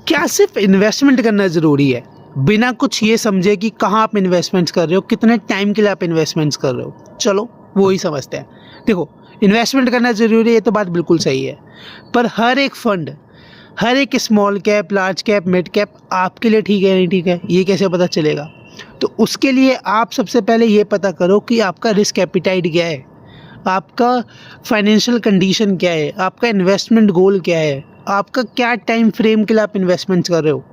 क्या सिर्फ इन्वेस्टमेंट करना ज़रूरी है बिना कुछ ये समझे कि कहाँ आप इन्वेस्टमेंट्स कर रहे हो, कितने टाइम के लिए आप इन्वेस्टमेंट्स कर रहे हो? चलो वो ही समझते हैं। देखो, इन्वेस्टमेंट करना ज़रूरी है, ये तो बात बिल्कुल सही है, पर हर एक फंड, हर एक small cap, large cap, mid cap आपके लिए ठीक है नहीं ठीक है, ये कैसे पता चलेगा? तो उसके लिए आप सबसे पहले ये पता करो कि आपका रिस्क एपिटाइट क्या है, आपका फाइनेंशियल कंडीशन क्या है, आपका इन्वेस्टमेंट गोल क्या है, आपका क्या टाइम फ्रेम के लिए आप इन्वेस्टमेंट्स कर रहे हो।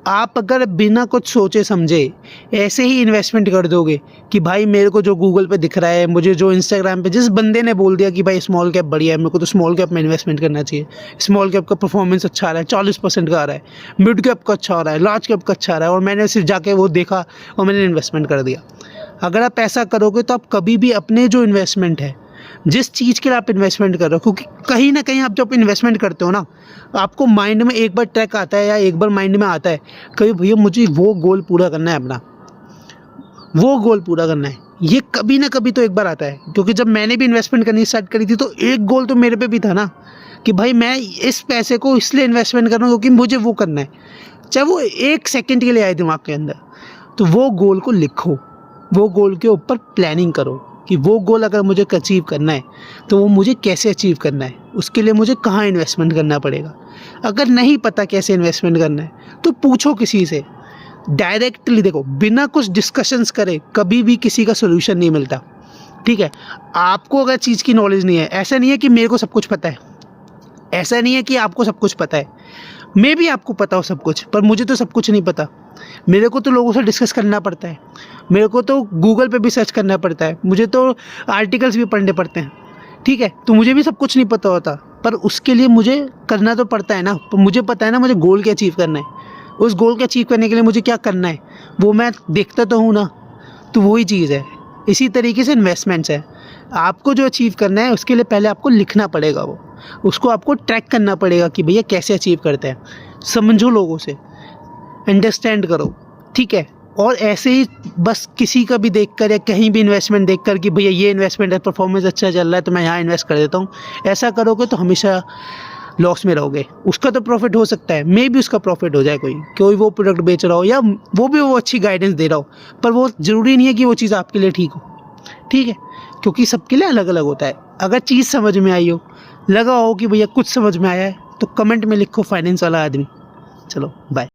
आप अगर बिना कुछ सोचे समझे ऐसे ही इन्वेस्टमेंट कर दोगे कि भाई मेरे को जो गूगल पे दिख रहा है, मुझे जो इंस्टाग्राम पे जिस बंदे ने बोल दिया कि भाई स्मॉल कैप बढ़िया है, मेरे को तो स्मॉल कैप में इन्वेस्टमेंट करना चाहिए, स्मॉल कैप का परफॉर्मेंस अच्छा आ रहा है, 40% का आ रहा है, मिड कैप का अच्छा आ रहा है, लार्ज कैप का अच्छा आ रहा है, और मैंने सिर्फ जाके वो देखा और मैंने इन्वेस्टमेंट कर दिया। अगर आप ऐसा करोगे तो आप कभी भी अपने जो इन्वेस्टमेंट है, जिस चीज़ के लिए आप इन्वेस्टमेंट कर रहे हो, क्योंकि कहीं ना कहीं आप जब इन्वेस्टमेंट करते हो ना, आपको माइंड में एक बार ट्रैक आता है या एक बार माइंड में आता है कभी भैया मुझे वो गोल पूरा करना है, अपना वो गोल पूरा करना है, ये कभी ना कभी तो एक बार आता है। क्योंकि जब मैंने भी इन्वेस्टमेंट करनी स्टार्ट करी थी तो एक गोल तो मेरे पे भी था ना कि भाई मैं इस पैसे को इसलिए इन्वेस्टमेंट कर रहा हूँ क्योंकि मुझे वो करना है, चाहे वो एक सेकेंड के लिए आए दिमाग के अंदर। तो वो गोल को लिखो, वो गोल के ऊपर प्लानिंग करो कि वो गोल अगर मुझे अचीव करना है तो वो मुझे कैसे अचीव करना है, उसके लिए मुझे कहाँ इन्वेस्टमेंट करना पड़ेगा। अगर नहीं पता कैसे इन्वेस्टमेंट करना है तो पूछो किसी से डायरेक्टली। देखो, बिना कुछ डिस्कशंस करे कभी भी किसी का सोल्यूशन नहीं मिलता, ठीक है। आपको अगर चीज़ की नॉलेज नहीं है, ऐसा नहीं है कि मेरे को सब कुछ पता है, ऐसा नहीं है कि आपको सब कुछ पता है, मे भी आपको पता हो सब कुछ, पर मुझे तो सब कुछ नहीं पता। मेरे को तो लोगों से डिस्कस करना पड़ता है, मेरे को तो गूगल पे भी सर्च करना पड़ता है, मुझे तो आर्टिकल्स भी पढ़ने पड़ते हैं, ठीक है। तो मुझे भी सब कुछ नहीं पता होता, पर उसके लिए मुझे करना तो पड़ता है ना। तो मुझे पता है ना मुझे गोल क्या अचीव करना है, उस गोल को अचीव करने के लिए मुझे क्या करना है वो मैं देखता तो हूँ ना। तो वही चीज़ है, इसी तरीके से इन्वेस्टमेंट्स है। आपको जो अचीव करना है उसके लिए पहले आपको लिखना पड़ेगा, वो उसको आपको ट्रैक करना पड़ेगा कि भैया कैसे अचीव करते हैं। समझो लोगों से, अंडरस्टैंड करो, ठीक है। और ऐसे ही बस किसी का भी देखकर या कहीं भी इन्वेस्टमेंट देखकर कि भैया ये इन्वेस्टमेंट है, परफॉर्मेंस अच्छा चल रहा है तो मैं यहाँ इन्वेस्ट कर देता हूँ, ऐसा करोगे तो हमेशा लॉस में रहोगे। उसका तो प्रॉफिट हो सकता है, मे भी उसका प्रॉफिट हो जाए, कोई वो प्रोडक्ट बेच रहा हो या वो अच्छी गाइडेंस दे रहा हो, पर वो ज़रूरी नहीं है कि वो चीज़ आपके लिए ठीक हो, ठीक है। क्योंकि सबके लिए अलग अलग होता है। अगर चीज़ समझ में आई हो, लगा हो कि भैया कुछ समझ में आया है, तो कमेंट में लिखो फाइनेंस वाला आदमी। चलो बाय।